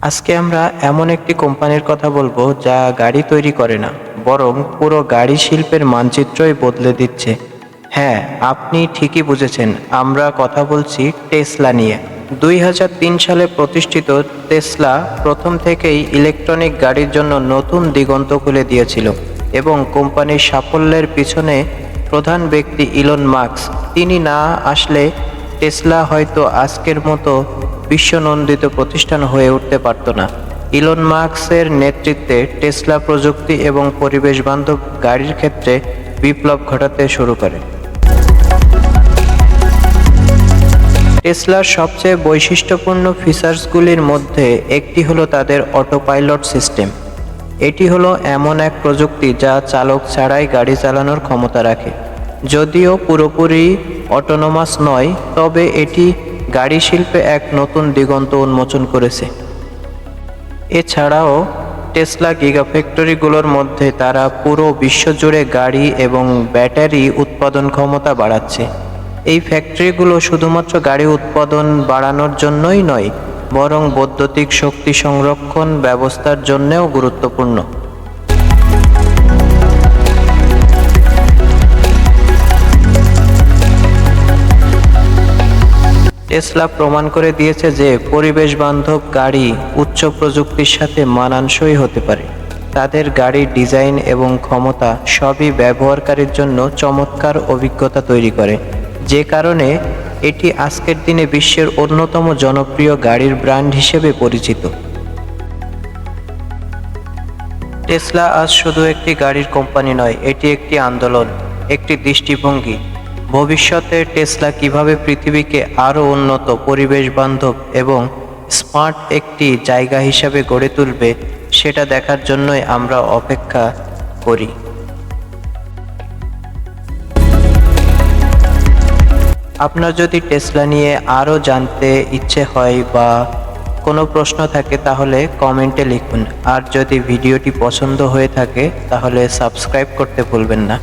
আজকে আমরা এমন একটি কোম্পানির কথা বলবো যা গাড়ি তৈরি করে না, বরং পুরো গাড়ি শিল্পের মানচিত্রই বদলে দিচ্ছে। হ্যাঁ, আপনি ঠিকই বুঝেছেন, আমরা কথা বলছি টেসলা নিয়ে। 2003 সালে প্রতিষ্ঠিত টেসলা প্রথম থেকেই ইলেকট্রনিক গাড়ির জন্য নতুন দিগন্ত খুলে দিয়েছিল এবং কোম্পানির সাফল্যের পিছনে প্রধান ব্যক্তি ইলন মাস্ক। তিনি না আসলে টেসলা হয়তো আজকের মতো বিশ্বনন্দিত প্রতিষ্ঠান হয়ে উঠতে পারত না। ইলন মাস্কের নেতৃত্বে টেসলা প্রযুক্তি এবং পরিবেশ বান্ধব গাড়ির ক্ষেত্রে বিপ্লব ঘটাতে শুরু করে। টেসলার সবচেয়ে বৈশিষ্ট্যপূর্ণ ফিচার্সগুলির মধ্যে একটি হলো তাদের অটোপাইলট সিস্টেম। এটি হলো এমন এক প্রযুক্তি যা চালক ছাড়াই গাড়ি চালানোর ক্ষমতা রাখে। যদিও পুরোপুরি অটোনোমাস নয়, তবে এটি গাড়ি শিল্পে এক নতুন দিগন্ত উন্মোচন করেছে। এছাড়াও টেসলা গিগাফ্যাক্টরিগুলোর মধ্যে তারা পুরো বিশ্বজুড়ে গাড়ি এবং ব্যাটারি উৎপাদন ক্ষমতা বাড়াচ্ছে। এই ফ্যাক্টরিগুলো শুধুমাত্র গাড়ি উৎপাদন বাড়ানোর জন্যই নয়, বরং বৈদ্যুতিক শক্তি সংরক্ষণ ব্যবস্থার জন্যও গুরুত্বপূর্ণ। টেসলা প্রমাণ করে দিয়েছে যে পরিবেশ বান্ধব গাড়ি উচ্চ প্রযুক্তির সাথে মানানসই হতে পারে। তাদের গাড়ির ডিজাইন এবং ক্ষমতা সবই ব্যবহারকারীর জন্য চমৎকার অভিজ্ঞতা তৈরি করে, যে কারণে এটি আজকের দিনে বিশ্বের অন্যতম জনপ্রিয় গাড়ির ব্র্যান্ড হিসেবে পরিচিত। টেসলা আজ শুধু একটি গাড়ির কোম্পানি নয়, এটি একটি আন্দোলন, একটি দৃষ্টিভঙ্গি। ভবিষ্যতে টেসলা কিভাবে পৃথিবীকে আরও উন্নত, পরিবেশ বান্ধব এবং স্মার্ট একটি জায়গা হিসাবে গড়ে তুলবে, সেটা দেখার জন্যই আমরা অপেক্ষা করি। আপনার যদি টেসলা নিয়ে আরও জানতে ইচ্ছে হয় বা কোনো প্রশ্ন থাকে তাহলে কমেন্টে লিখুন। আর যদি ভিডিওটি পছন্দ হয়ে থাকে তাহলে সাবস্ক্রাইব করতে ভুলবেন না।